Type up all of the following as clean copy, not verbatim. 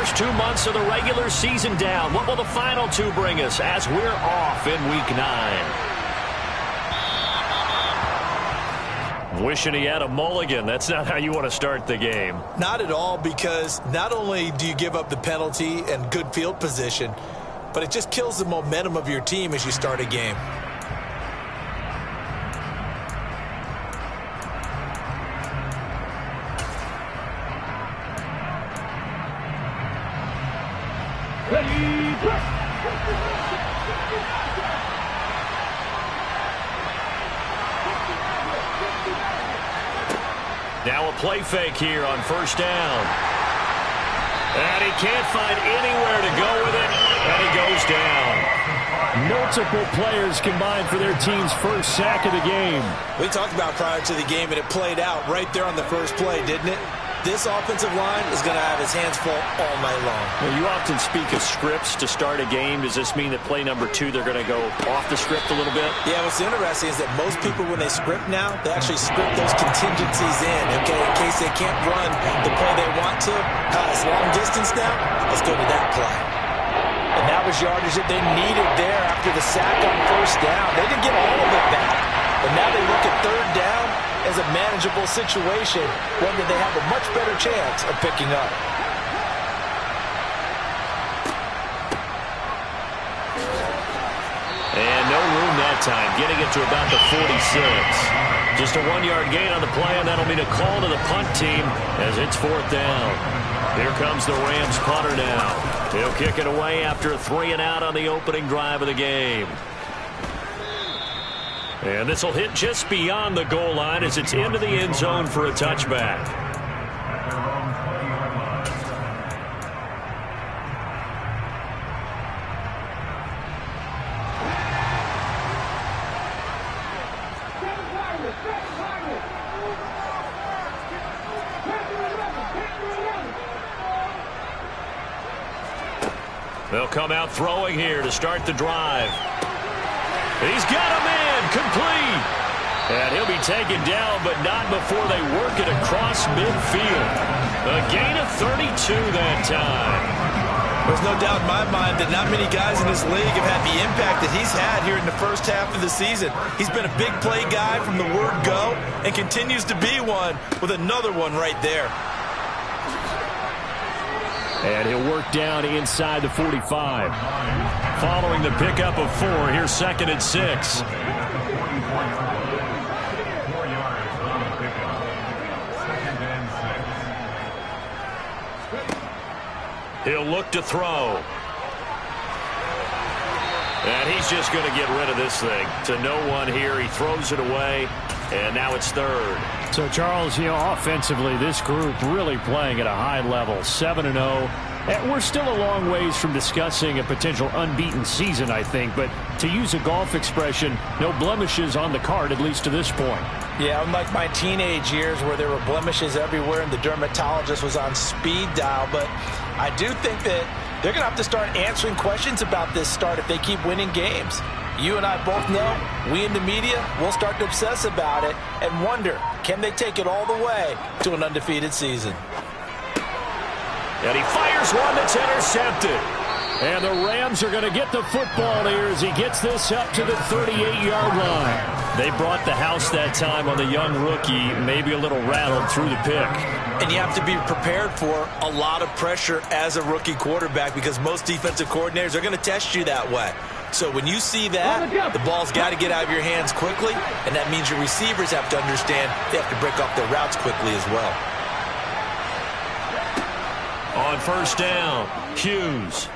first 2 months of the regular season down. What will the final two bring us as we're off in Week 9? Wishing he had a mulligan. That's not how you want to start the game. Not at all, because not only do you give up the penalty and good field position, but it just kills the momentum of your team as you start a game. Now a play fake here on first down. And he can't find anywhere to go with it, and he goes down. Multiple players combined for their team's first sack of the game. We talked about prior to the game, and it played out right there on the first play, didn't it? This offensive line is going to have his hands full all night long. Well, you often speak of scripts to start a game. Does this mean that play number 2, they're going to go off the script a little bit? Yeah, what's interesting is that most people, when they script now, they actually script those contingencies in, okay, in case they can't run the play they want to. It's long distance now. Let's go to that play. And that was yardage that they needed there after the sack on first down. They didn't get all of it back. But now they look at third down as a manageable situation, one that they have a much better chance of picking up. And no room that time, getting it to about the 46. Just a 1-yard gain on the play, and that'll mean a call to the punt team as it's fourth down. Here comes the Rams punter now. He'll kick it away after a 3-and-out on the opening drive of the game. And this will hit just beyond the goal line as it's into the end zone for a touchback. They'll come out throwing here to start the drive. He's got a man, complete. And he'll be taken down, but not before they work it across midfield. A gain of 32 that time. There's no doubt in my mind that not many guys in this league have had the impact that he's had here in the first half of the season. He's been a big play guy from the word go and continues to be one with another one right there. And he'll work down inside the 45. Following the pickup of 4, here's 2nd and 6. He'll look to throw. And he's just going to get rid of this thing. To no one here. He throws it away. And now it's 3rd. So, Charles, offensively, this group really playing at a high level, 7-0. And we're still a long ways from discussing a potential unbeaten season, I think. But to use a golf expression, no blemishes on the card, at least to this point. Yeah, unlike my teenage years where there were blemishes everywhere and the dermatologist was on speed dial. But I do think that they're going to have to start answering questions about this start if they keep winning games. You and I both know, we in the media, will start to obsess about it and wonder, can they take it all the way to an undefeated season? And he fires one that's intercepted. And the Rams are going to get the football here as he gets this up to the 38-yard line. They brought the house that time on the young rookie, maybe a little rattled through the pick. And you have to be prepared for a lot of pressure as a rookie quarterback because most defensive coordinators are going to test you that way. So when you see that, the ball's got to get out of your hands quickly, and that means your receivers have to understand they have to break off their routes quickly as well. On first down, Hughes.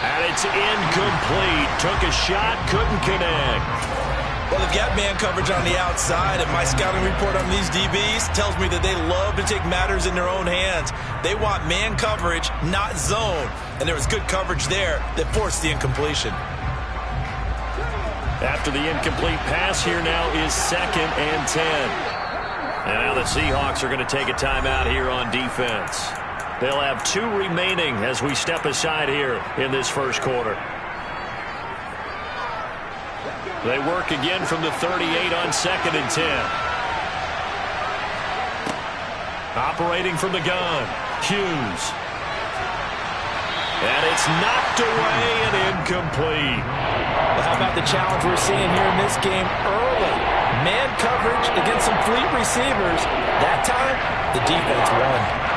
And it's incomplete. Took a shot, couldn't connect. Well, they've got man coverage on the outside, and my scouting report on these DBs tells me that they love to take matters in their own hands. They want man coverage, not zone. And there was good coverage there that forced the incompletion. After the incomplete pass, here now is 2nd and 10. And now the Seahawks are going to take a timeout here on defense. They'll have 2 remaining as we step aside here in this first quarter. They work again from the 38 on 2nd and 10. Operating from the gun. Hughes. And it's knocked away and incomplete. Well, how about the challenge we're seeing here in this game early? Man coverage against some fleet receivers. That time, the defense won.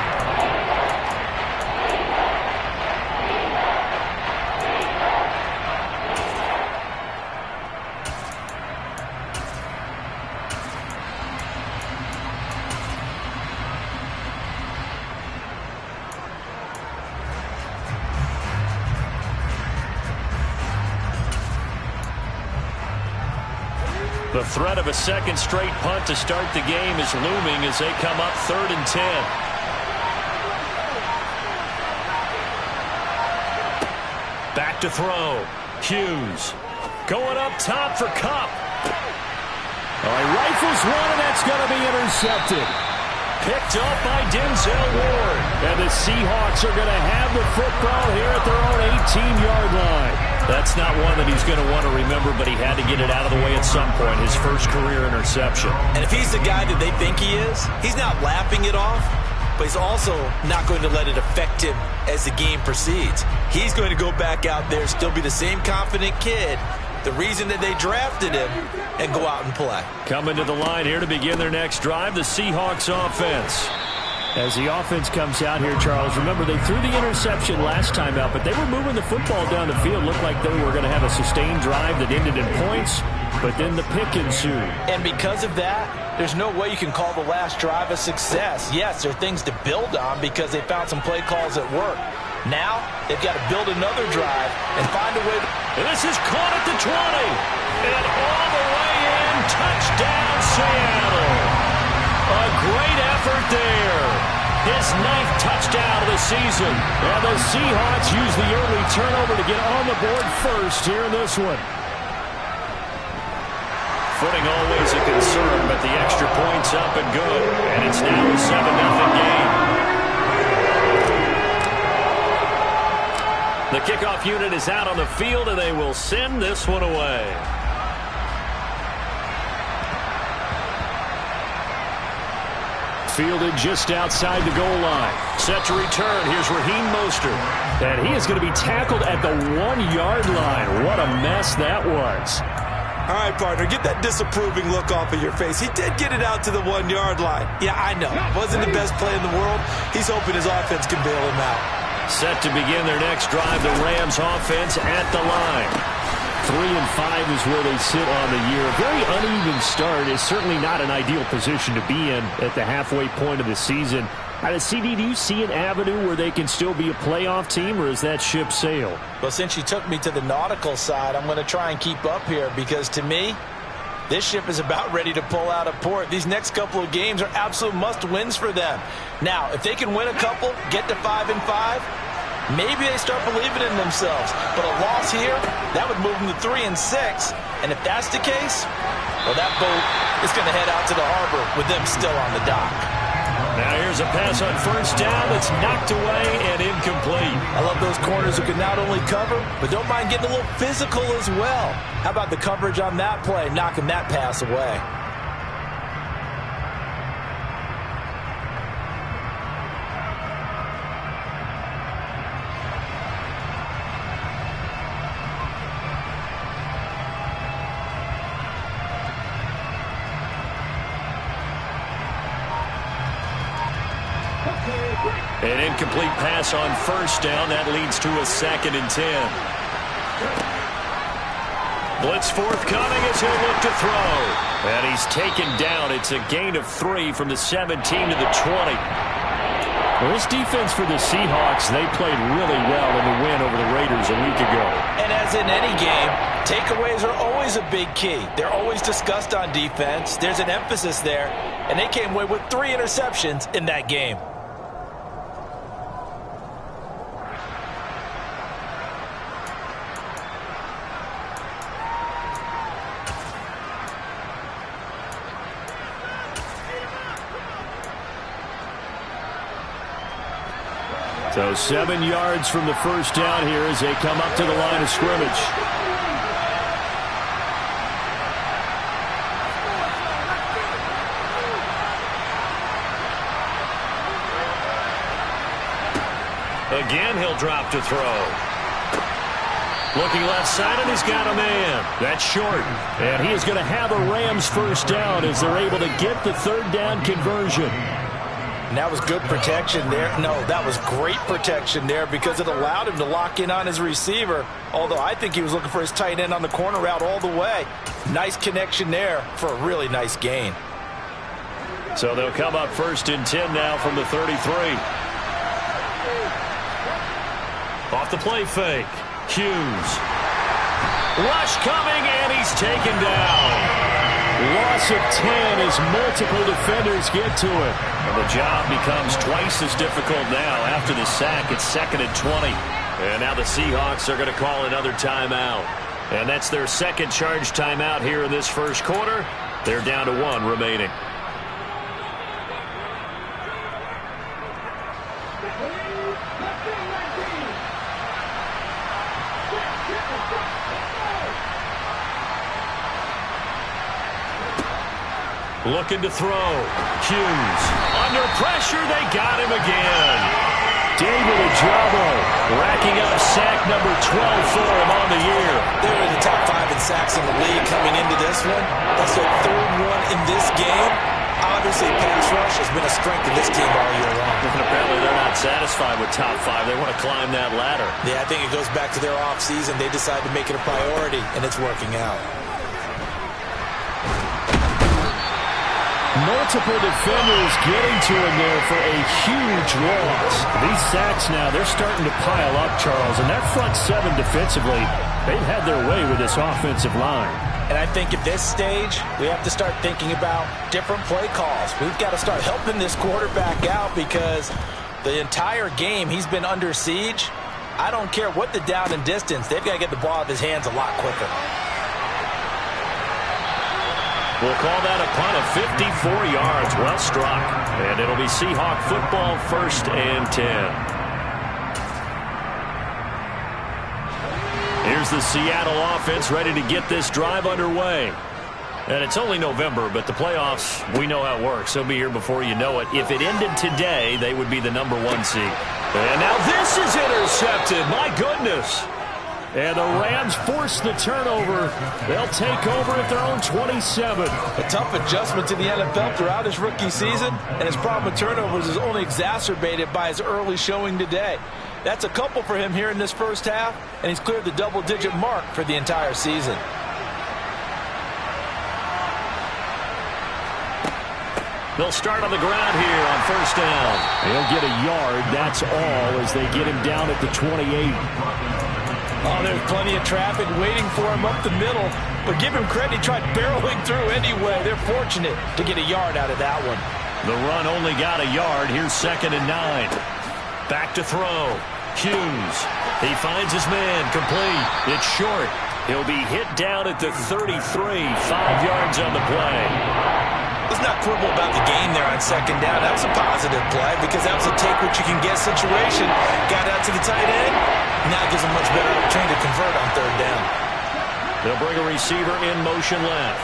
The threat of a second straight punt to start the game is looming as they come up 3rd and 10. Back to throw. Hughes going up top for Kupp. He rifles one, and that's going to be intercepted. Picked up by Denzel Ward. And the Seahawks are going to have the football here at their own 18-yard line. That's not one that he's going to want to remember, but he had to get it out of the way at some point. His first career interception. And if he's the guy that they think he is, he's not laughing it off, but he's also not going to let it affect him as the game proceeds. He's going to go back out there, still be the same confident kid, the reason that they drafted him, and go out and play. Coming to the line here to begin their next drive, the Seahawks offense. As the offense comes out here, Charles, remember they threw the interception last time out, but they were moving the football down the field. Looked like they were going to have a sustained drive that ended in points, but then the pick ensued. And because of that, there's no way you can call the last drive a success. Yes, there are things to build on because they found some play calls at work. Now, they've got to build another drive and find a way to... This is caught at the 20. And all the way in, touchdown Seattle. A great effort there. His 9th touchdown of the season. And the Seahawks use the early turnover to get on the board first here in this one. Footing always a concern, but the extra point's up and good. And it's now a 7-0 game. The kickoff unit is out on the field, and they will send this one away. Fielded just outside the goal line. Set to return. Here's Raheem Mostert. And he is going to be tackled at the 1-yard line. What a mess that was. All right, partner, get that disapproving look off of your face. He did get it out to the 1-yard line. Yeah, I know. Wasn't the best play in the world. He's hoping his offense can bail him out. Set to begin their next drive, the Rams offense at the line. 3-5 is where they sit on the year. A very uneven start is certainly not an ideal position to be in at the halfway point of the season. CD, do you see an avenue where they can still be a playoff team, or is that ship sailed? Well, since you took me to the nautical side, I'm going to try and keep up here because, to me, this ship is about ready to pull out of port. These next couple of games are absolute must-wins for them. Now, if they can win a couple, get to 5-5, maybe they start believing in themselves. But a loss here, that would move them to 3-6. And if that's the case, well, that boat is going to head out to the harbor with them still on the dock. Now here's a pass on first down that's knocked away and incomplete. I love those corners who can not only cover, but don't mind getting a little physical as well. How about the coverage on that play, knocking that pass away? An incomplete pass on first down. That leads to a 2nd and 10. Blitz forthcoming as he'll look to throw. And he's taken down. It's a gain of 3 from the 17 to the 20. Well, this defense for the Seahawks, they played really well in the win over the Raiders a week ago. And as in any game, takeaways are always a big key. They're always discussed on defense. There's an emphasis there. And they came away with 3 interceptions in that game. So 7 yards from the first down here as they come up to the line of scrimmage. Again, he'll drop to throw. Looking left side, and he's got a man. That's short. And he is going to have a Rams first down as they're able to get the third down conversion. And that was good protection there. No, that was great protection there because it allowed him to lock in on his receiver. Although I think he was looking for his tight end on the corner route all the way. Nice connection there for a really nice gain. So they'll come up first and 10 now from the 33. Off the play fake. Hughes. Rush coming, and he's taken down. Loss of 10 as multiple defenders get to it. And the job becomes twice as difficult now. After the sack, it's 2nd and 20. And now the Seahawks are going to call another timeout. And that's their second charge timeout here in this first quarter. They're down to 1 remaining. Looking to throw. Hughes. Under pressure, they got him again. David Ojabo racking up sack number 12 for him on the year. They're in the top 5 in sacks in the league coming into this one. That's their 3rd one in this game. Obviously, pass rush has been a strength of this team all year long. And apparently they're not satisfied with top 5. They want to climb that ladder. Yeah, I think it goes back to their offseason. They decided to make it a priority, and it's working out. Multiple defenders getting to him there for a huge loss. These sacks now, they're starting to pile up, Charles. And that front 7 defensively, they've had their way with this offensive line. And I think at this stage, we have to start thinking about different play calls. We've got to start helping this quarterback out because the entire game he's been under siege. I don't care what the down and distance. They've got to get the ball out of his hands a lot quicker. We'll call that a punt of 54 yards. Well struck. And it'll be Seahawk football 1st and 10. Here's the Seattle offense ready to get this drive underway. And it's only November, but the playoffs, we know how it works. They'll be here before you know it. If it ended today, they would be the number 1 seed. And now this is intercepted. My goodness. And the Rams force the turnover. They'll take over at their own 27. A tough adjustment to the NFL throughout his rookie season, and his problem with turnovers is only exacerbated by his early showing today. That's a couple for him here in this first half, and he's cleared the double-digit mark for the entire season. They'll start on the ground here on first down. They'll get a yard, that's all, as they get him down at the 28. Oh, there's plenty of traffic waiting for him up the middle. But give him credit, he tried barreling through anyway. They're fortunate to get a yard out of that one. The run only got a yard. Here's 2nd and 9. Back to throw. Hughes. He finds his man. Complete. It's short. He'll be hit down at the 33. 5 yards on the play. Let's not quibble about the game there on 2nd down. That was a positive play because that was a take-what-you-can-get situation. Got out to the tight end. Now it gives him much better opportunity to convert on 3rd down. They'll bring a receiver in motion left.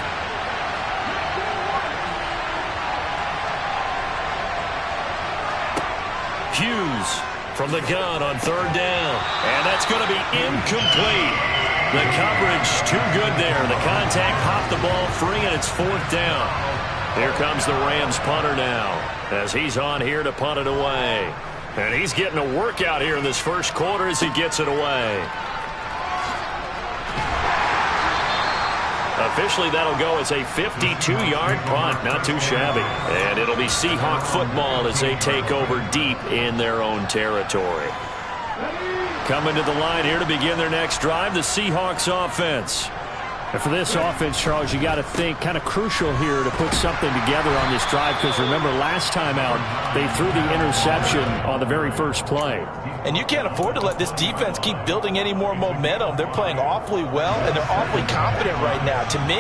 Hughes from the gun on 3rd down. And that's going to be incomplete. The coverage too good there. The contact popped the ball free, and it's 4th down. Here comes the Rams punter now as he's on here to punt it away. And he's getting a workout here in this first quarter as he gets it away. Officially, that'll go as a 52-yard punt. Not too shabby. And it'll be Seahawk football as they take over deep in their own territory. Coming to the line here to begin their next drive, the Seahawks offense. And for this offense, Charles, you got to think kind of crucial here to put something together on this drive because remember last time out they threw the interception on the very first play. And you can't afford to let this defense keep building any more momentum. They're playing awfully well and they're awfully confident right now. To me,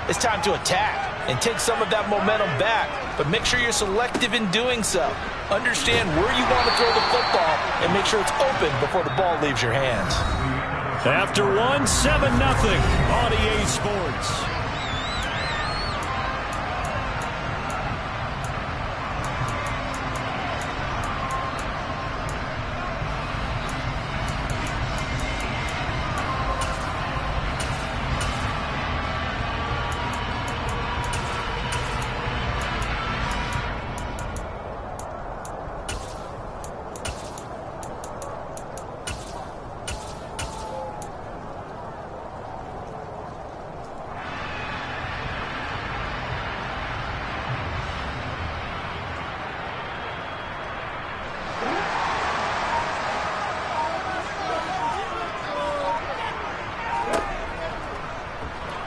it's time to attack and take some of that momentum back. But make sure you're selective in doing so. Understand where you want to throw the football and make sure it's open before the ball leaves your hands. After 1, 7-0 on EA Sports.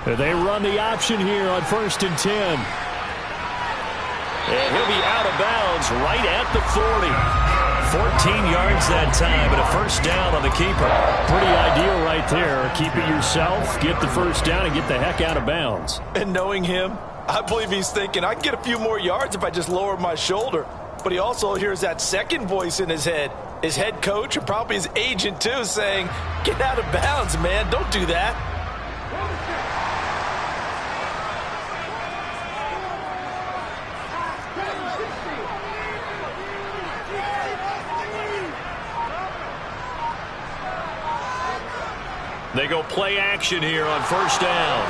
They run the option here on 1st and 10. And he'll be out of bounds right at the 40. 14 yards that time, and a first down on the keeper. Pretty ideal right there. Keep it yourself, get the first down, and get the heck out of bounds. And knowing him, I believe he's thinking, I can get a few more yards if I just lower my shoulder. But he also hears that second voice in his head. His head coach and probably his agent, too, saying, get out of bounds, man. Don't do that. They go play action here on 1st down.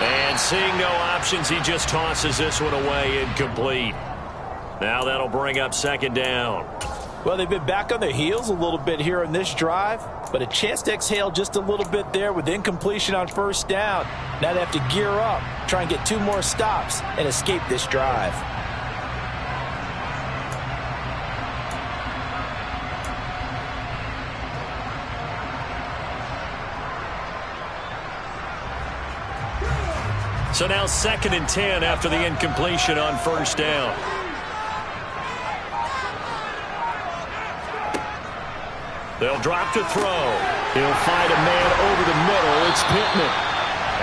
And seeing no options, he just tosses this one away, incomplete. Now that'll bring up 2nd down. Well, they've been back on their heels a little bit here in this drive, but a chance to exhale just a little bit there with incompletion on 1st down. Now they have to gear up, try and get 2 more stops, and escape this drive. So now 2nd and 10 after the incompletion on 1st down. They'll drop to throw. He'll find a man over the middle. It's Pittman.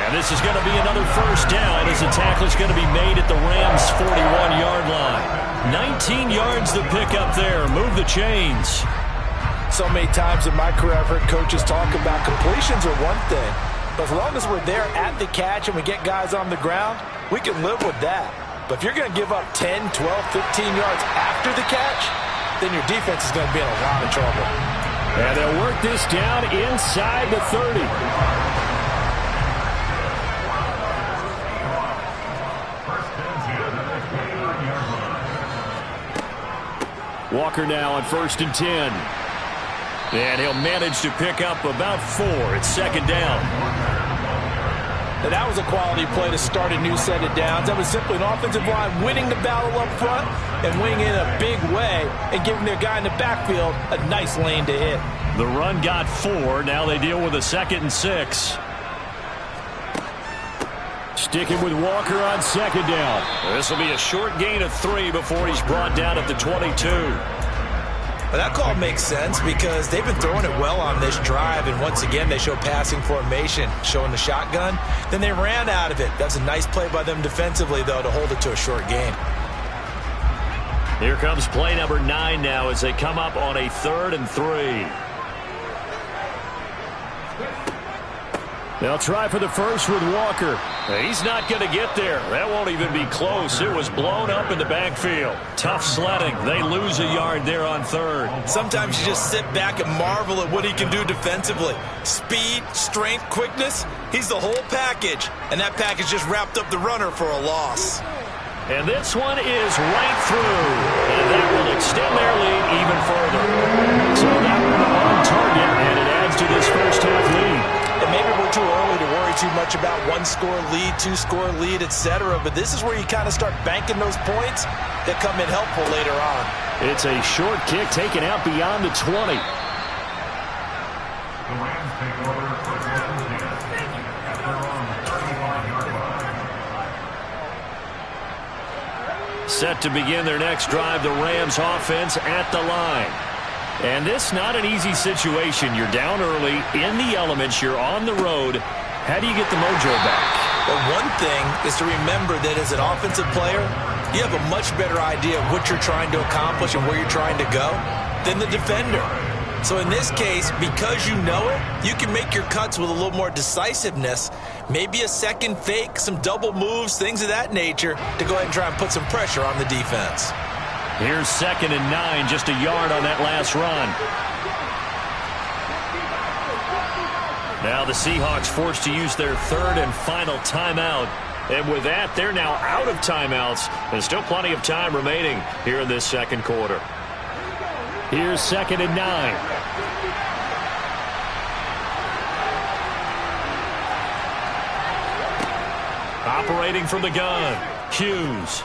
And this is going to be another first down as the tackle is going to be made at the Rams' 41-yard line. 19 yards to pick up there. Move the chains. So many times in my career I've heard coaches talk about completions are one thing. But as long as we're there at the catch and we get guys on the ground, we can live with that. But if you're going to give up 10, 12, 15 yards after the catch, then your defense is going to be in a lot of trouble. And they'll work this down inside the 30. Walker now on 1st and 10. And he'll manage to pick up about 4. It's 2nd down. Now that was a quality play to start a new set of downs. That was simply an offensive line winning the battle up front and winning in a big way and giving their guy in the backfield a nice lane to hit. The run got 4. Now they deal with a 2nd and 6. Sticking with Walker on 2nd down. This will be a short gain of 3 before he's brought down at the 22. Well, that call makes sense because they've been throwing it well on this drive, and once again they show passing formation, showing the shotgun. Then they ran out of it. That's a nice play by them defensively, though, to hold it to a short gain. Here comes play number 9 now as they come up on a 3rd and 3. They'll try for the first with Walker. He's not going to get there. That won't even be close. It was blown up in the backfield. Tough sledding. They lose a yard there on 3rd. Sometimes you just sit back and marvel at what he can do defensively. Speed, strength, quickness. He's the whole package. And that package just wrapped up the runner for a loss. And this one is right through. And that will extend their lead even further. So that one on target, and it adds to this first half lead. And maybe we're too early to worry too much about 1-score lead, 2-score lead, etc. But this is where you kind of start banking those points that come in helpful later on. It's a short kick taken out beyond the 20. Set to begin their next drive, the Rams offense at the line. And this not an easy situation. You're down early, in the elements, you're on the road. How do you get the mojo back? Well, one thing is to remember that as an offensive player, you have a much better idea of what you're trying to accomplish and where you're trying to go than the defender. So in this case, because you know it, you can make your cuts with a little more decisiveness. Maybe a second fake, some double moves, things of that nature to go ahead and try and put some pressure on the defense. Here's 2nd and 9, just a yard on that last run. Now the Seahawks forced to use their 3rd and final timeout. And with that, they're now out of timeouts. There's still plenty of time remaining here in this 2nd quarter. Here's 2nd and 9. Operating from the gun, Hughes.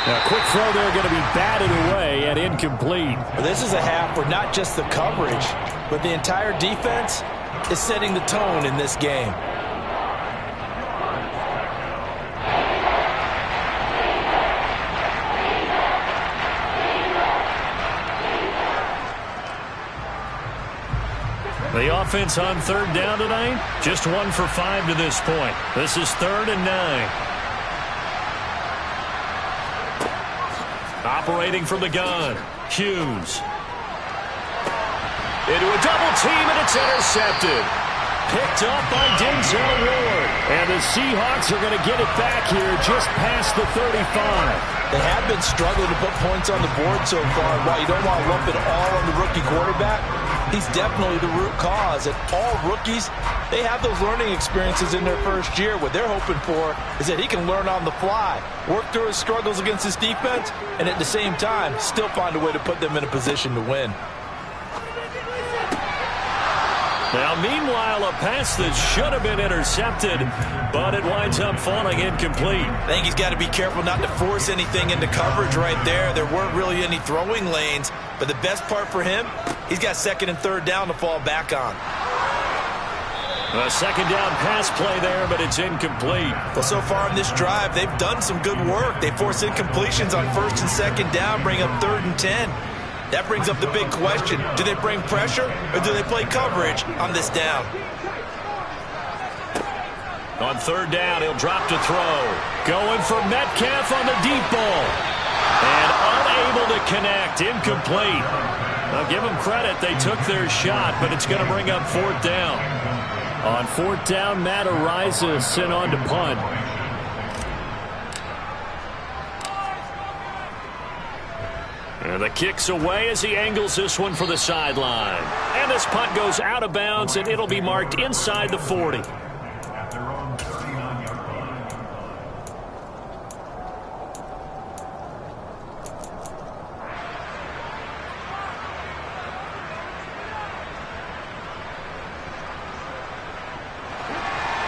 A quick throw there going to be batted away and incomplete. Well, this is a half where not just the coverage, but the entire defense is setting the tone in this game. The offense on third down tonight, just 1 for 5 to this point. This is 3rd and 9. Operating from the gun, Hughes. Into a double team, and it's intercepted. Picked up by Denzel Ward. And the Seahawks are going to get it back here just past the 35. They have been struggling to put points on the board so far. While you don't want to lump it all on the rookie quarterback, he's definitely the root cause. And all rookies, they have those learning experiences in their first year. What they're hoping for is that he can learn on the fly, work through his struggles against his defense, and at the same time, still find a way to put them in a position to win. Now, meanwhile, a pass that should have been intercepted, but it winds up falling incomplete. I think he's got to be careful not to force anything into coverage right there. There weren't really any throwing lanes, but the best part for him, he's got 2nd and 3rd down to fall back on. A 2nd down pass play there, but it's incomplete. Well, so far in this drive, they've done some good work. They force incompletions on 1st and 2nd down, bring up 3rd and 10. That brings up the big question. Do they bring pressure or do they play coverage on this down? On 3rd down, he'll drop to throw. Going for Metcalf on the deep ball. And unable to connect. Incomplete. Now give them credit. They took their shot, but it's going to bring up 4th down. On 4th down, Matt Araiza sent on to punt. And the kick's away as he angles this one for the sideline. And this punt goes out of bounds, and it'll be marked inside the 40.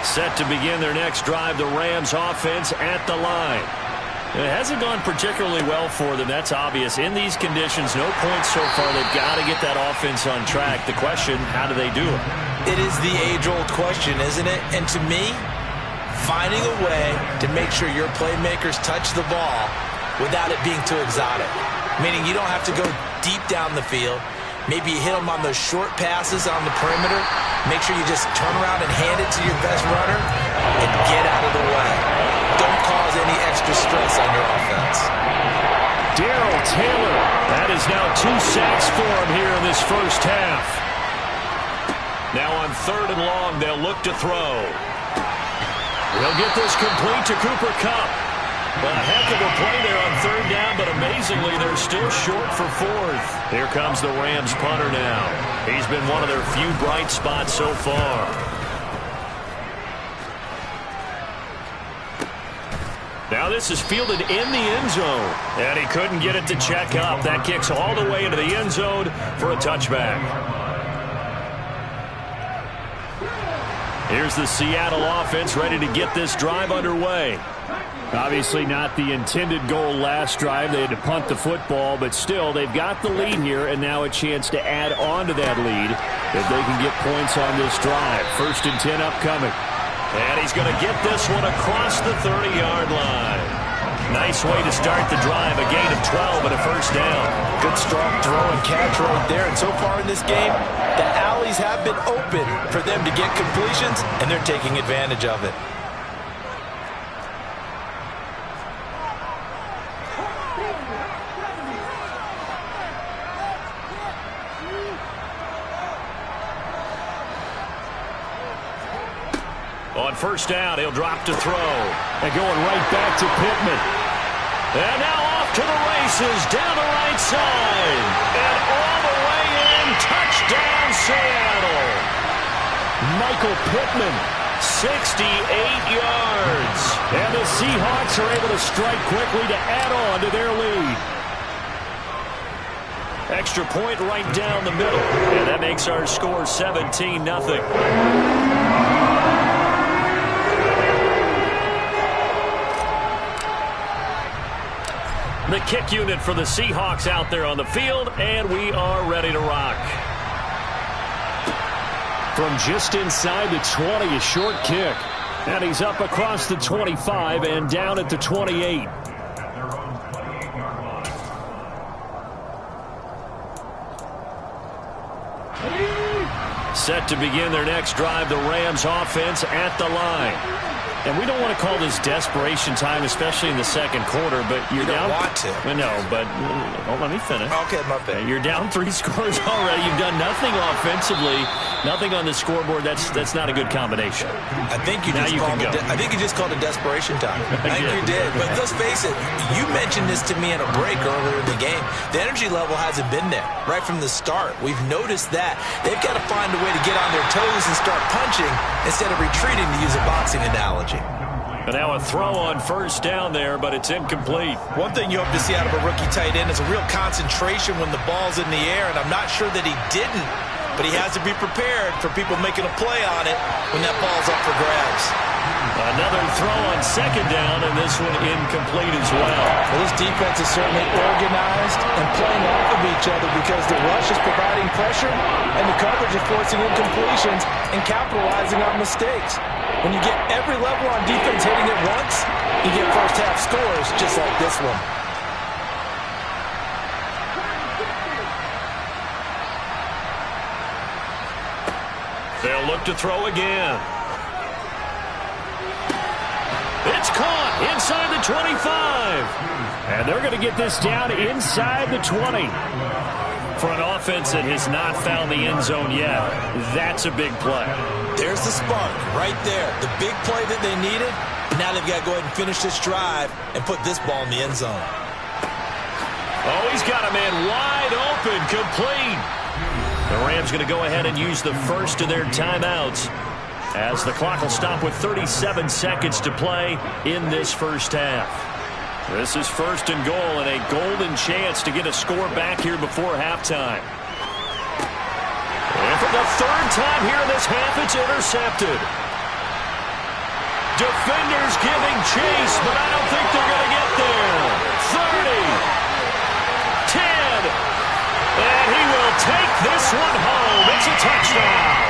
Set to begin their next drive, the Rams offense at the line. It hasn't gone particularly well for them. That's obvious. In these conditions, no points so far. They've got to get that offense on track. The question, how do they do it? It is the age-old question, isn't it? And to me, finding a way to make sure your playmakers touch the ball without it being too exotic. Meaning you don't have to go deep down the field. Maybe you hit them on those short passes on the perimeter. Make sure you just turn around and hand it to your best runner and get out of the way. Don't cause any extra stress on your offense. Darrell Taylor. That is now 2 sacks for him here in this first half. Now on 3rd and long, they'll look to throw. They'll get this complete to Cooper Kupp. A heck of a play there on 3rd down, but amazingly, they're still short for 4th. Here comes the Rams punter now. He's been one of their few bright spots so far. Now this is fielded in the end zone, and he couldn't get it to check up. That kicks all the way into the end zone for a touchback. Here's the Seattle offense ready to get this drive underway. Obviously not the intended goal last drive. They had to punt the football, but still they've got the lead here, and now a chance to add on to that lead if they can get points on this drive. 1st and 10 upcoming. And he's going to get this one across the 30-yard line. Nice way to start the drive. A gain of 12 and a 1st down. Good strong throw and catch right there. And so far in this game, the alleys have been open for them to get completions, and they're taking advantage of it. On 1st down, he'll drop to throw. And going right back to Pittman. And now off to the races, down the right side. And all the way in, touchdown Seattle. Michael Pittman, 68 yards. And the Seahawks are able to strike quickly to add on to their lead. Extra point right down the middle. And that makes our score 17-0. The kick unit for the Seahawks out there on the field, and we are ready to rock. From just inside the 20, a short kick. And he's up across the 25 and down at the 28. Set to begin their next drive, the Rams offense at the line. And we don't want to call this desperation time, especially in the second quarter, but you're down. You don't want to. No, but let me finish. Okay, my bad. You're down 3 scores already. You've done nothing offensively, nothing on the scoreboard. That's not a good combination. I think you just called it desperation time. I think you did. But let's face it, you mentioned this to me in a break earlier in the game. The energy level hasn't been there right from the start. We've noticed that. They've got to find a way to get on their toes and start punching instead of retreating, to use a boxing analogy. And now a throw on first down there, but it's incomplete. One thing you hope to see out of a rookie tight end is a real concentration when the ball's in the air, and I'm not sure that he didn't, but he has to be prepared for people making a play on it when that ball's up for grabs. Another throw on second down, and this one incomplete as well. Well, this defense is certainly organized and playing off of each other because the rush is providing pressure and the coverage is forcing incompletions and capitalizing on mistakes. When you get every level on defense hitting it once, you get first half scores just like this one. They'll look to throw again. It's caught inside the 25. And they're going to get this down inside the 20. For an offense that has not found the end zone yet, that's a big play. There's the spark right there. The big play that they needed. Now they've got to go ahead and finish this drive and put this ball in the end zone. Oh, he's got a man wide open, complete. The Rams going to go ahead and use the first of their timeouts as the clock will stop with 37 seconds to play in this first half. This is first and goal and a golden chance to get a score back here before halftime. And for the third time here in this half, it's intercepted. Defenders giving chase, but I don't think they're going to get there. 30, 10, and he will take this one home. It's a touchdown.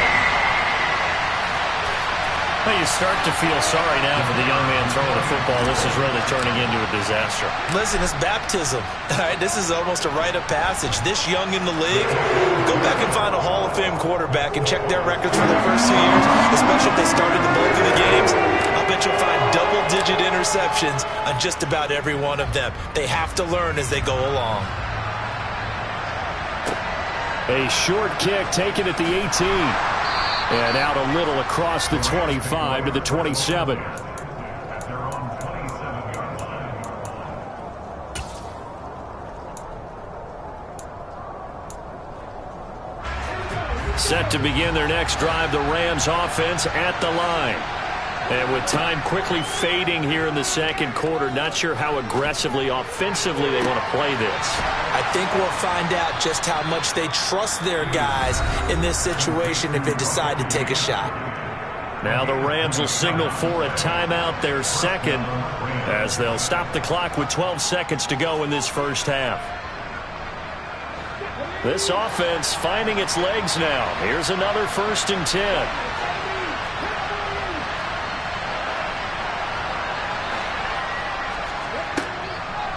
Well, you start to feel sorry now for the young man throwing the football. This is really turning into a disaster. Listen, it's baptism. All right, this is almost a rite of passage. This young in the league, go back and find a Hall of Fame quarterback and check their records for the first 2 years, especially if they started the bulk of the games. I'll bet you'll find double-digit interceptions on just about every one of them. They have to learn as they go along. A short kick taken at the 18. And out a little across the 25 to the 27. Set to begin their next drive, the Rams offense at the line. And with time quickly fading here in the second quarter, not sure how aggressively, offensively they want to play this. I think we'll find out just how much they trust their guys in this situation if they decide to take a shot. Now the Rams will signal for a timeout, their second, as they'll stop the clock with 12 seconds to go in this first half. This offense finding its legs now. Here's another 1st and 10.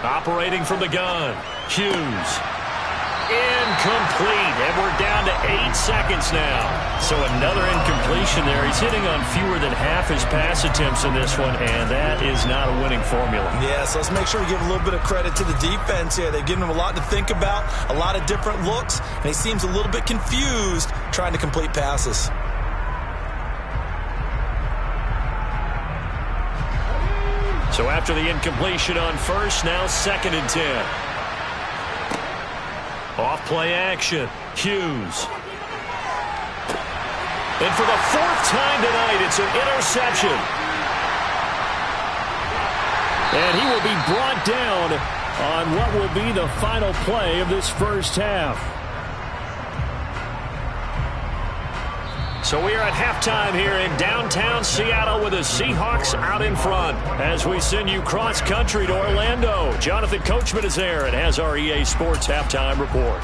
Operating from the gun, Hughes. Incomplete, and we're down to 8 seconds now. So another incompletion there. He's hitting on fewer than half his pass attempts in this one, and that is not a winning formula. Yeah, so let's make sure we give a little bit of credit to the defense here. They've given him a lot to think about, a lot of different looks, and he seems a little bit confused trying to complete passes. So after the incompletion on first, now 2nd and 10. Off play action, Hughes. And for the 4th time tonight, it's an interception. And he will be brought down on what will be the final play of this first half. So we are at halftime here in downtown Seattle with the Seahawks out in front as we send you cross-country to Orlando. Jonathan Coachman is there and has our EA Sports halftime report.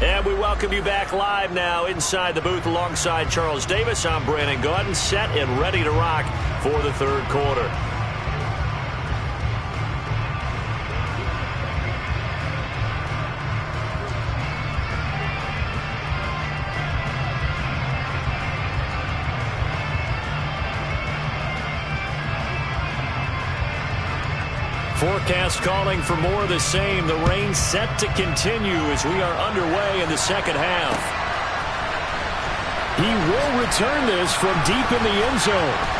And we welcome you back live now inside the booth alongside Charles Davis. I'm Brandon Gaudin, set and ready to rock for the third quarter. Forecast calling for more of the same. The rain set to continue as we are underway in the second half. He will return this from deep in the end zone.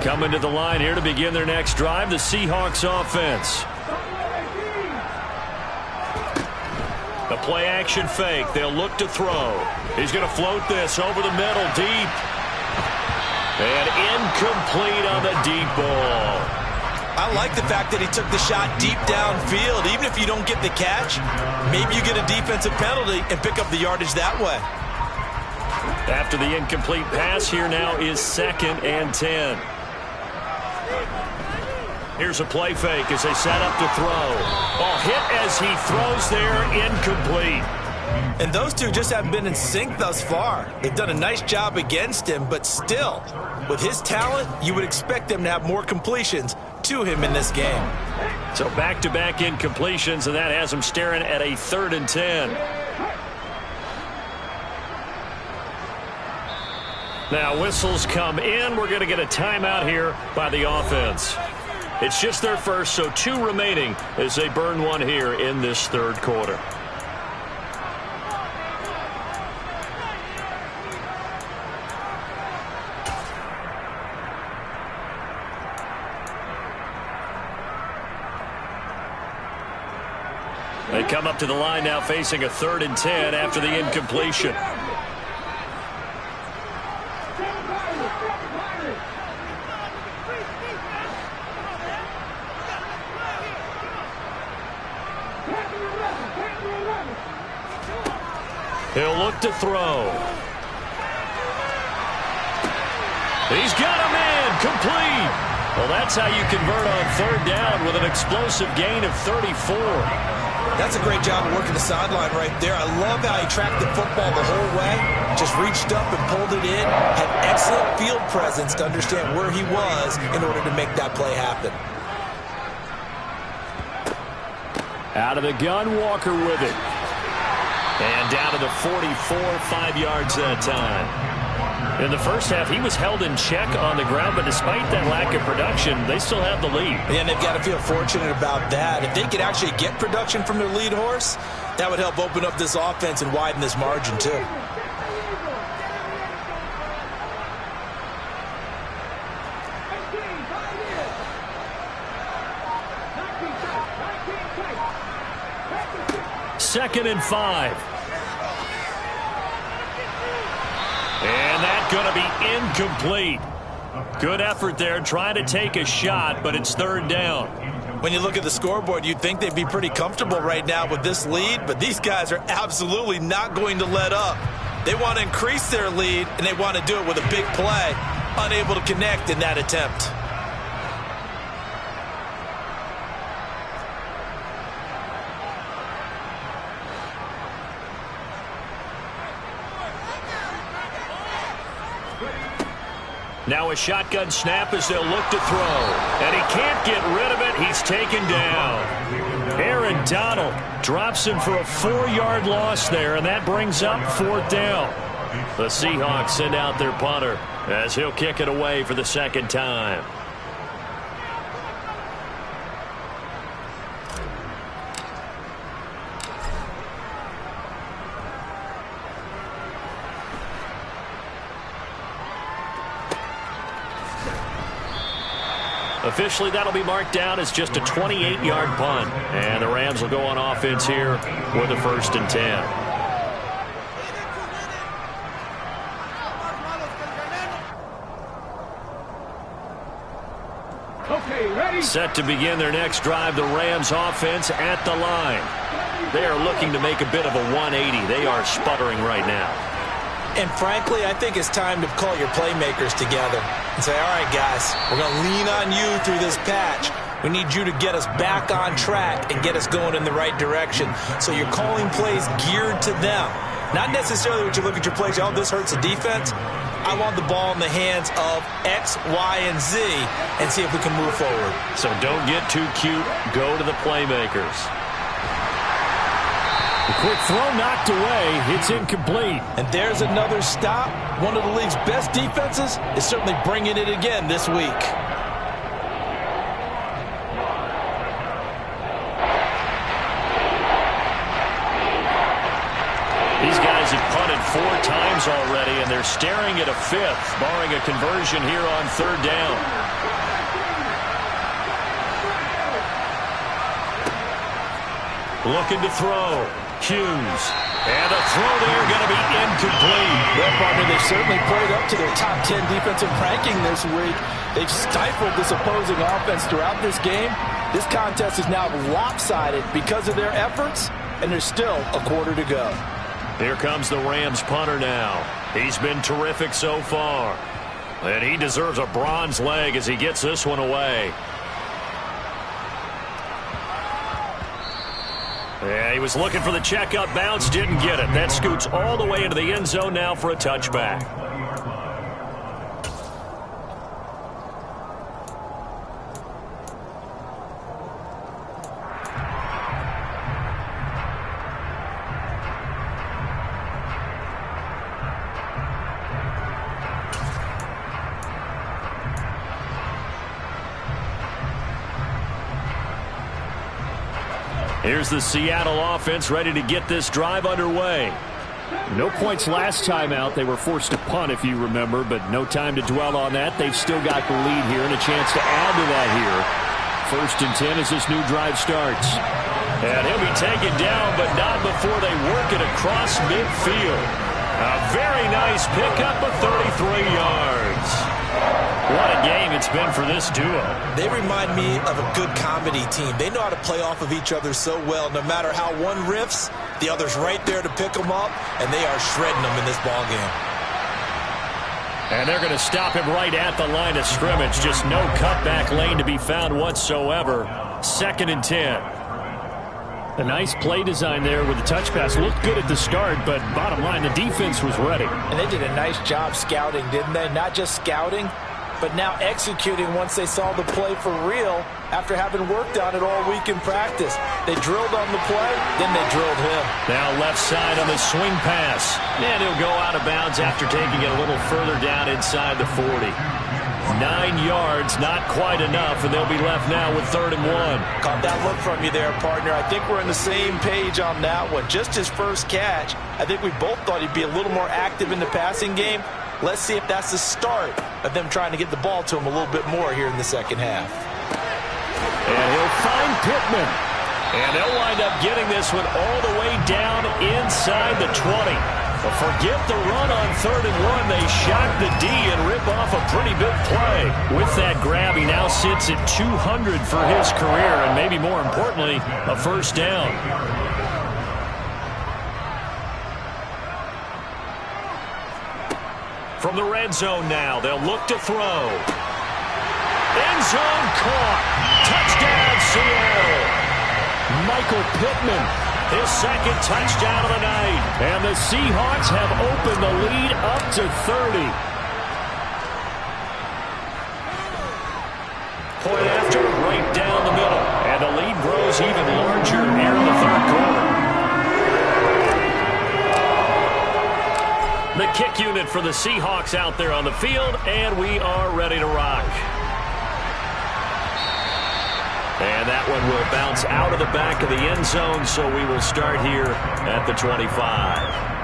Coming to the line here to begin their next drive, the Seahawks offense. The play action fake. They'll look to throw. He's going to float this over the middle deep. And incomplete on the deep ball. I like the fact that he took the shot deep downfield. Even if you don't get the catch, maybe you get a defensive penalty and pick up the yardage that way. After the incomplete pass, here now is 2nd and 10. Here's a play fake as they set up to throw. Ball hit as he throws there, incomplete. And those two just haven't been in sync thus far. They've done a nice job against him, but still, with his talent, you would expect them to have more completions to him in this game. So back-to-back incompletions, and that has him staring at a 3rd and 10. Now whistles come in. We're going to get a timeout here by the offense. It's just their first, so 2 remaining as they burn one here in this 3rd quarter. They come up to the line now facing a 3rd and 10 after the incompletion. He'll look to throw. He's got a man complete. Well, that's how you convert on 3rd down with an explosive gain of 34. That's a great job of working the sideline right there. I love how he tracked the football the whole way. Just reached up and pulled it in. Had excellent field presence to understand where he was in order to make that play happen. Out of the gun, Walker with it. And down to the 44, 5 yards that time. In the first half, he was held in check on the ground, but despite that lack of production, they still have the lead. And they've got to feel fortunate about that. If they could actually get production from their lead horse, that would help open up this offense and widen this margin too. Second and 5. And that's going to be incomplete. Good effort there trying to take a shot, but it's 3rd down. When you look at the scoreboard, you'd think they'd be pretty comfortable right now with this lead, but these guys are absolutely not going to let up. They want to increase their lead, and they want to do it with a big play. Unable to connect in that attempt. Now a shotgun snap as they'll look to throw. And he can't get rid of it. He's taken down. Aaron Donald drops him for a 4-yard loss there, and that brings up 4th down. The Seahawks send out their punter as he'll kick it away for the 2nd time. Officially, that'll be marked down as just a 28-yard punt. And the Rams will go on offense here with a 1st and 10. Okay, ready? Set to begin their next drive, the Rams offense at the line. They are looking to make a bit of a 180. They are sputtering right now. And frankly, I think it's time to call your playmakers together and say, all right, guys, we're going to lean on you through this patch. We need you to get us back on track and get us going in the right direction. So you're calling plays geared to them. Not necessarily what you look at your plays, oh, this hurts the defense. I want the ball in the hands of X, Y, and Z and see if we can move forward. So don't get too cute. Go to the playmakers. A quick throw knocked away. It's incomplete. And there's another stop. One of the league's best defenses is certainly bringing it again this week. These guys have punted 4 times already, and they're staring at a 5th, barring a conversion here on 3rd down. Looking to throw. Hughes. And a throw there going to be incomplete. Well, partner, they certainly played up to their top 10 defensive ranking this week. They've stifled this opposing offense throughout this game. This contest is now lopsided because of their efforts, and there's still a quarter to go. Here comes the Rams punter now. He's been terrific so far. And he deserves a bronze leg as he gets this one away. Yeah, he was looking for the checkup bounce, didn't get it. That scoots all the way into the end zone now for a touchback. Here's the Seattle offense ready to get this drive underway. No points last time out. They were forced to punt, if you remember, but no time to dwell on that. They've still got the lead here and a chance to add to that here. 1st and 10 as this new drive starts. And he'll be taken down, but not before they work it across midfield. A very nice pickup of 33 yards. What a game it's been for this duo. They remind me of a good comedy team. They know how to play off of each other so well. No matter how one riffs, the other's right there to pick them up, and they are shredding them in this ball game. And they're going to stop him right at the line of scrimmage. Just no cutback lane to be found whatsoever. 2nd and 10. A nice play design there with the touch pass. Looked good at the start, but bottom line, the defense was ready. And they did a nice job scouting, didn't they? Not just scouting, but now executing once they saw the play for real after having worked on it all week in practice. They drilled on the play, then they drilled him. Now left side on the swing pass. And he'll go out of bounds after taking it a little further down inside the 40. 9 yards, not quite enough, and they'll be left now with 3rd and 1. Caught that look from you there, partner. I think we're on the same page on that one. Just his first catch. I think we both thought he'd be a little more active in the passing game. Let's see if that's the start of them trying to get the ball to him a little bit more here in the second half. And he'll find Pittman. And they'll wind up getting this one all the way down inside the 20. But forget the run on 3rd and 1. They shock the D and rip off a pretty big play. With that grab, he now sits at 200 for his career, and maybe more importantly, a 1st down. From the red zone now, they'll look to throw. End zone caught. Touchdown, Seattle. Michael Pittman, his 2nd touchdown of the night. And the Seahawks have opened the lead up to 30. Point after, right down the middle. And the lead grows even larger here in the 3rd quarter. The kick unit for the Seahawks out there on the field, and we are ready to rock. And that one will bounce out of the back of the end zone, so we will start here at the 25.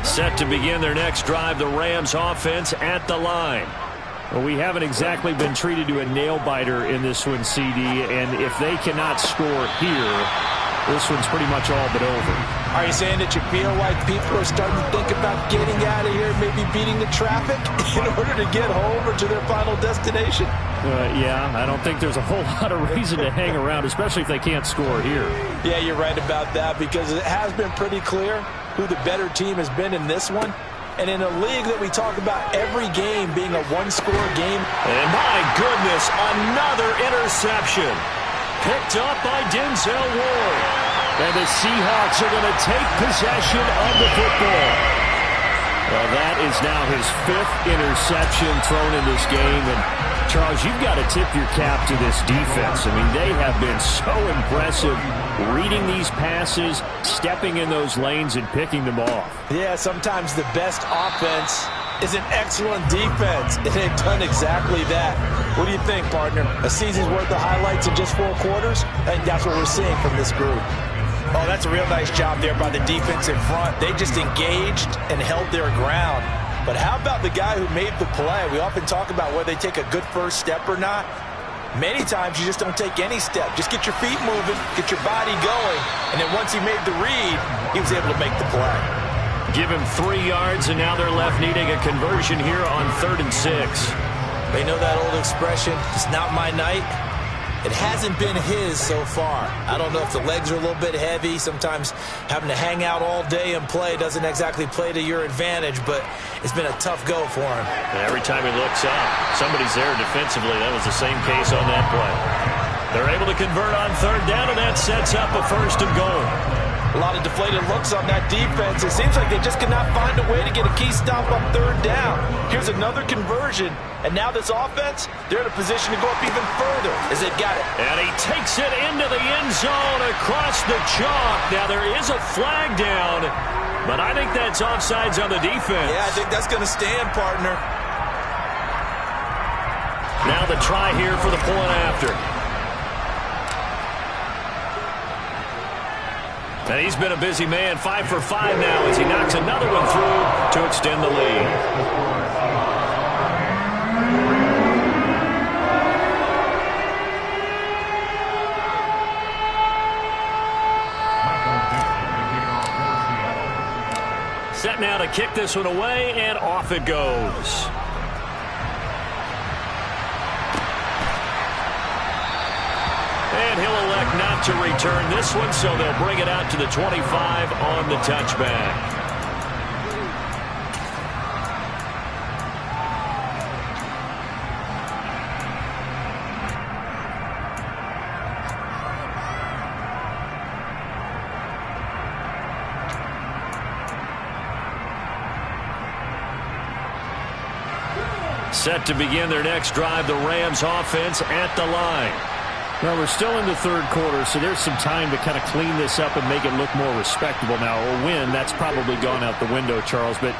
Set to begin their next drive, the Rams offense at the line. Well, we haven't exactly been treated to a nail-biter in this one, CD, and if they cannot score here, this one's pretty much all but over. Are you saying that you feel like people are starting to think about getting out of here, maybe beating the traffic in order to get home or to their final destination? Yeah, I don't think there's a whole lot of reason to hang around, especially if they can't score here. Yeah, you're right about that, because it has been pretty clear who the better team has been in this one. And in a league that we talk about every game being a one-score game. And my goodness, another interception. Picked up by Denzel Ward. And the Seahawks are going to take possession of the football. Well, that is now his 5th interception thrown in this game. And, Charles, you've got to tip your cap to this defense. I mean, they have been so impressive reading these passes, stepping in those lanes, and picking them off. Yeah, sometimes the best offense is an excellent defense, and they've done exactly that. What do you think, partner? A season's worth of highlights in just 4 quarters? I think that's what we're seeing from this group. Oh, that's a real nice job there by the defense in front. They just engaged and held their ground. But how about the guy who made the play? We often talk about whether they take a good first step or not. Many times you just don't take any step. Just get your feet moving, get your body going, and then once he made the read, he was able to make the play. Give him 3 yards, and now they're left needing a conversion here on 3rd and 6. They know that old expression, it's not my night. It hasn't been his so far. I don't know if the legs are a little bit heavy. Sometimes having to hang out all day and play doesn't exactly play to your advantage, but it's been a tough go for him. And every time he looks up, somebody's there defensively. That was the same case on that play. They're able to convert on 3rd down, and that sets up a 1st and goal. A lot of deflated looks on that defense. It seems like they just cannot find a way to get a key stop on 3rd down. Here's another conversion, and now this offense, they're in a position to go up even further as they've got it. And he takes it into the end zone across the chalk. Now there is a flag down, but I think that's offsides on the defense. Yeah, I think that's going to stand, partner. Now the try here for the point after. And he's been a busy man, 5 for 5 now as he knocks another one through to extend the lead. Set now to kick this one away, and off it goes. And he'll elect not to return this one, so they'll bring it out to the 25 on the touchback. Set to begin their next drive, the Rams offense at the line. Well, we're still in the 3rd quarter, so there's some time to kind of clean this up and make it look more respectable. Now, a win, that's probably gone out the window, Charles, but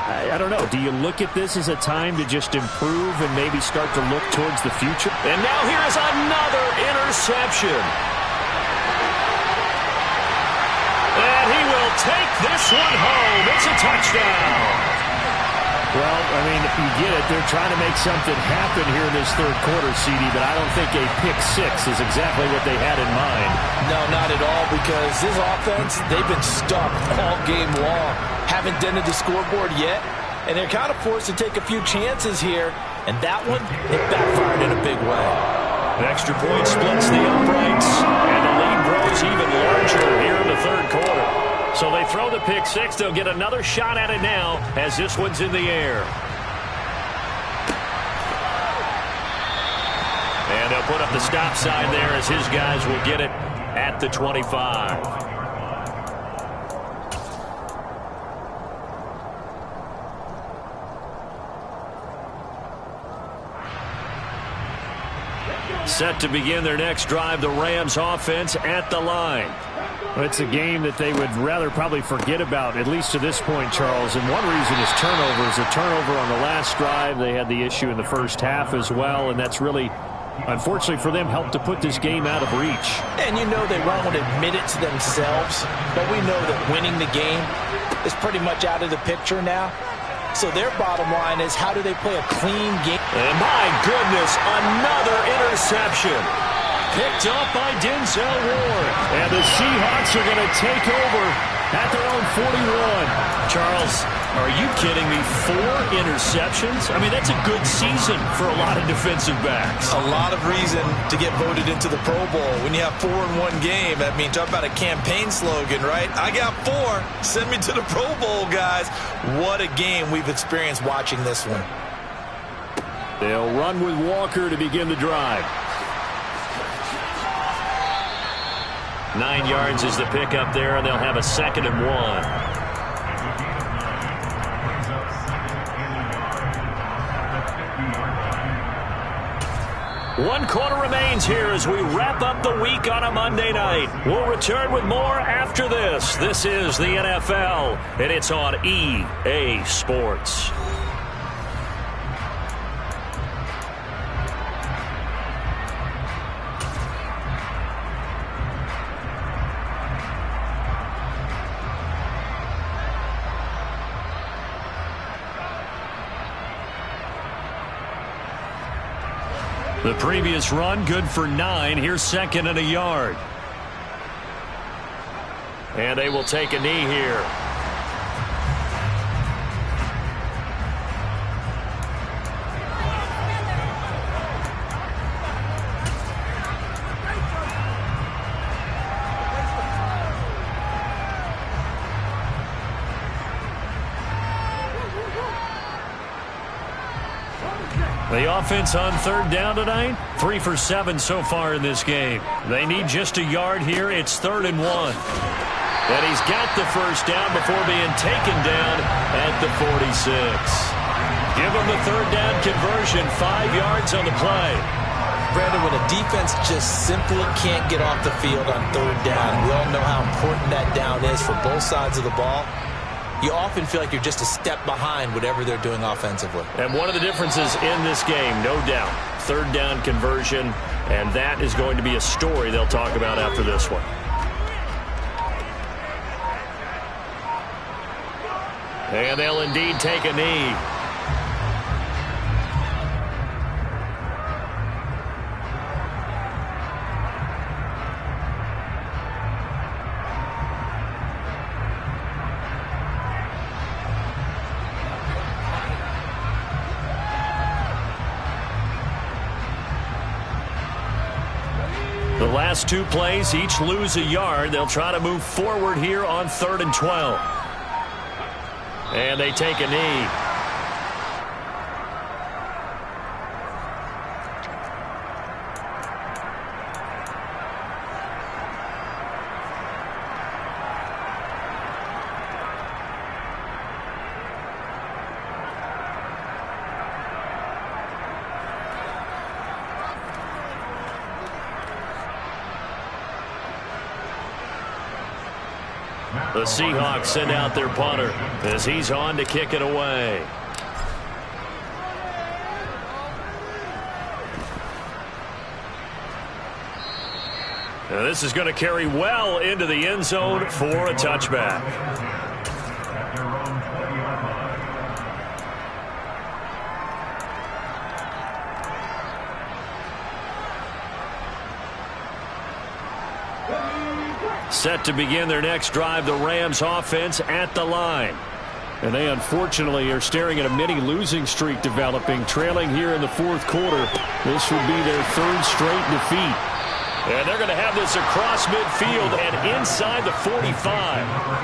I don't know. Do you look at this as a time to just improve and maybe start to look towards the future? And now here is another interception. And he will take this one home. It's a touchdown. Well, I mean, if you get it, they're trying to make something happen here in this 3rd quarter, CD, but I don't think a pick-6 is exactly what they had in mind. No, not at all, because this offense, they've been stuck all game long. Haven't dented the scoreboard yet, and they're kind of forced to take a few chances here, and that one, it backfired in a big way. An extra point splits the uprights, and the lead grows even larger here in the 3rd quarter. So they throw the pick-6. They'll get another shot at it now as this one's in the air. And they'll put up the stop sign there as his guys will get it at the 25. Set to begin their next drive, the Rams offense at the line. It's a game that they would rather probably forget about, at least to this point, Charles. And one reason is turnovers. A turnover on the last drive. They had the issue in the first half as well, and that's really, unfortunately for them, helped to put this game out of reach. And you know they won't admit it to themselves, but we know that winning the game is pretty much out of the picture now. So their bottom line is, how do they play a clean game? And my goodness, another interception. Picked up by Denzel Ward. And the Seahawks are going to take over at their own 41. Charles, are you kidding me? 4 interceptions? I mean, that's a good season for a lot of defensive backs. A lot of reason to get voted into the Pro Bowl. When you have 4 in one game, I mean, talk about a campaign slogan, right? I got 4. Send me to the Pro Bowl, guys. What a game we've experienced watching this one. They'll run with Walker to begin the drive. 9 yards is the pickup there, and they'll have a 2nd and 1. One quarter remains here as we wrap up the week on a Monday night. We'll return with more after this. This is the NFL, and it's on EA Sports. The previous run, good for 9. Here's 2nd and a yard. And they will take a knee here. The offense on 3rd down tonight, 3 for 7 so far in this game. They need just a yard here. It's 3rd and 1. And he's got the first down before being taken down at the 46. Give him the 3rd down conversion, 5 yards on the play. Brandon, when a defense just simply can't get off the field on 3rd down, we all know how important that down is for both sides of the ball. You often feel like you're just a step behind whatever they're doing offensively. And one of the differences in this game, no doubt, 3rd down conversion, and that is going to be a story they'll talk about after this one. And they'll indeed take a knee. The last 2 plays, each lose a yard. They'll try to move forward here on 3rd and 12. And they take a knee. The Seahawks send out their punter as he's on to kick it away. Now this is going to carry well into the end zone for a touchback. Set to begin their next drive, the Rams offense at the line. And they unfortunately are staring at a mini losing streak developing, trailing here in the 4th quarter. This would be their 3rd straight defeat. And they're going to have this across midfield and inside the 45.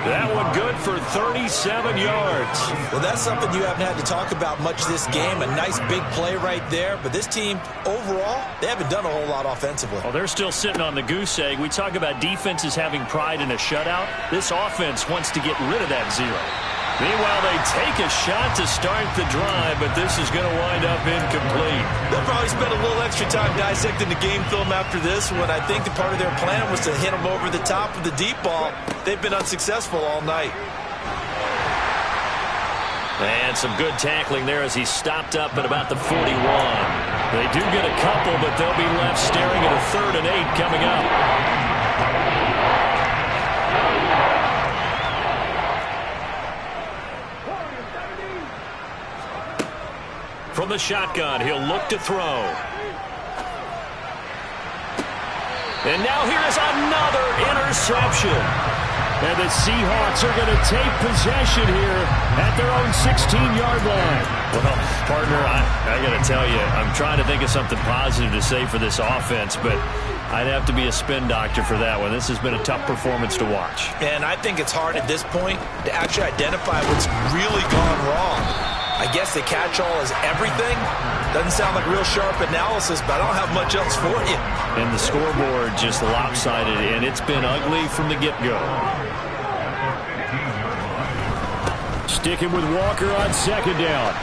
That one good for 37 yards. Well, that's something you haven't had to talk about much this game. A nice big play right there. But this team, overall, they haven't done a whole lot offensively. Well, they're still sitting on the goose egg. We talk about defenses having pride in a shutout. This offense wants to get rid of that 0. Meanwhile, they take a shot to start the drive, but this is going to wind up incomplete. They'll probably spend a little extra time dissecting the game film after this one. I think the part of their plan was to hit them over the top with the deep ball. They've been unsuccessful all night. And some good tackling there as he stopped up at about the 41. They do get a couple, but they'll be left staring at a 3rd and 8 coming up. From the shotgun, he'll look to throw. And now here is another interception. And the Seahawks are going to take possession here at their own 16-yard line. Well, partner, I got to tell you, I'm trying to think of something positive to say for this offense, but I'd have to be a spin doctor for that one. This has been a tough performance to watch. And I think it's hard at this point to actually identify what's really gone wrong. I guess the catch-all is everything. Doesn't sound like real sharp analysis, but I don't have much else for you. And the scoreboard just lopsided, and it's been ugly from the get-go. Sticking with Walker on second down.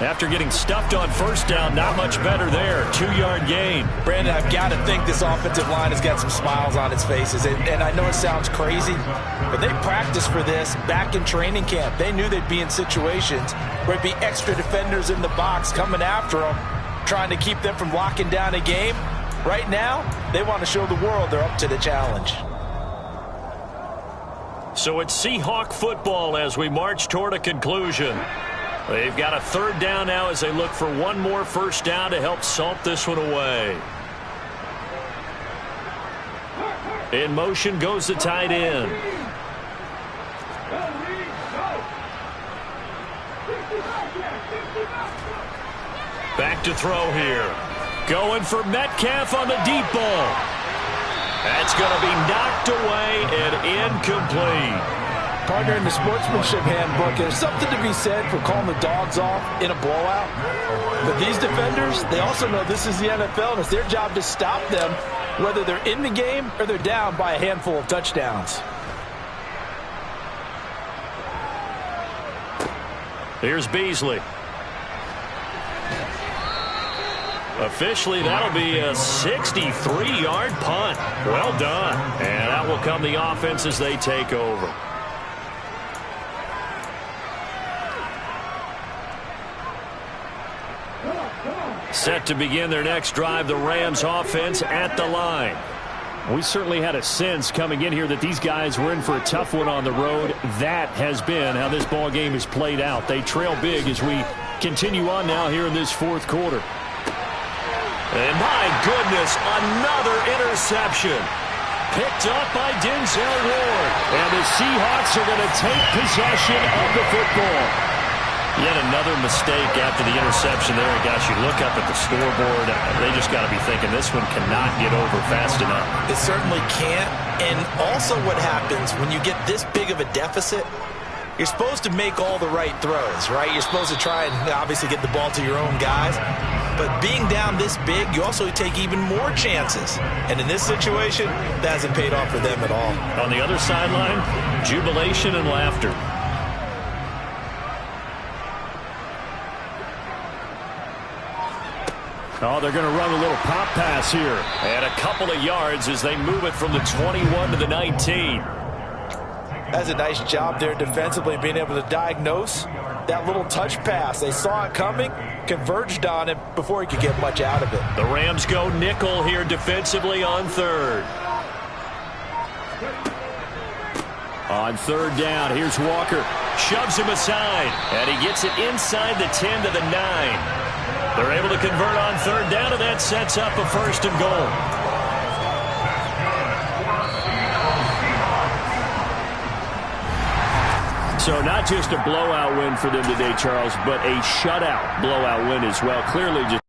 After getting stuffed on first down, not much better there. 2-yard gain. Brandon, I've got to think this offensive line has got some smiles on its faces. And I know it sounds crazy, but they practiced for this back in training camp. They knew they'd be in situations where it'd be extra defenders in the box coming after them, trying to keep them from locking down a game. Right now, they want to show the world they're up to the challenge. So it's Seahawk football as we march toward a conclusion. They've got a third down now as they look for one more first down to help salt this one away. In motion goes the tight end. Back to throw here. Going for Metcalf on the deep ball. That's going to be knocked away and incomplete. Partner, in the sportsmanship handbook, there's something to be said for calling the dogs off in a blowout. But these defenders, they also know this is the NFL, and it's their job to stop them, whether they're in the game or they're down by a handful of touchdowns. Here's Beasley. Officially, that'll be a 63-yard punt. Well done. And that will come the offense as they take over. Set to begin their next drive, the Rams offense at the line. We certainly had a sense coming in here that these guys were in for a tough one on the road. That has been how this ball game is played out. They trail big as we continue on now here in this fourth quarter. And my goodness, another interception. Picked up by Denzel Ward. And the Seahawks are going to take possession of the football. Yet another mistake after the interception there. And gosh, you look up at the scoreboard, they just got to be thinking this one cannot get over fast enough. It certainly can't. And also what happens when you get this big of a deficit, you're supposed to make all the right throws, right? You're supposed to try and obviously get the ball to your own guys. But being down this big, you also take even more chances. And in this situation, that hasn't paid off for them at all. On the other sideline, jubilation and laughter. Oh, they're going to run a little pop pass here. And a couple of yards as they move it from the 21 to the 19. That's a nice job there defensively, being able to diagnose that little touch pass. They saw it coming, converged on it before he could get much out of it. The Rams go nickel here defensively on third. On third down, here's Walker. Shoves him aside, and he gets it inside the 10 to the 9. They're able to convert on third down, and that sets up a first and goal. So not just a blowout win for them today, Charles, but a shutout blowout win as well. Clearly just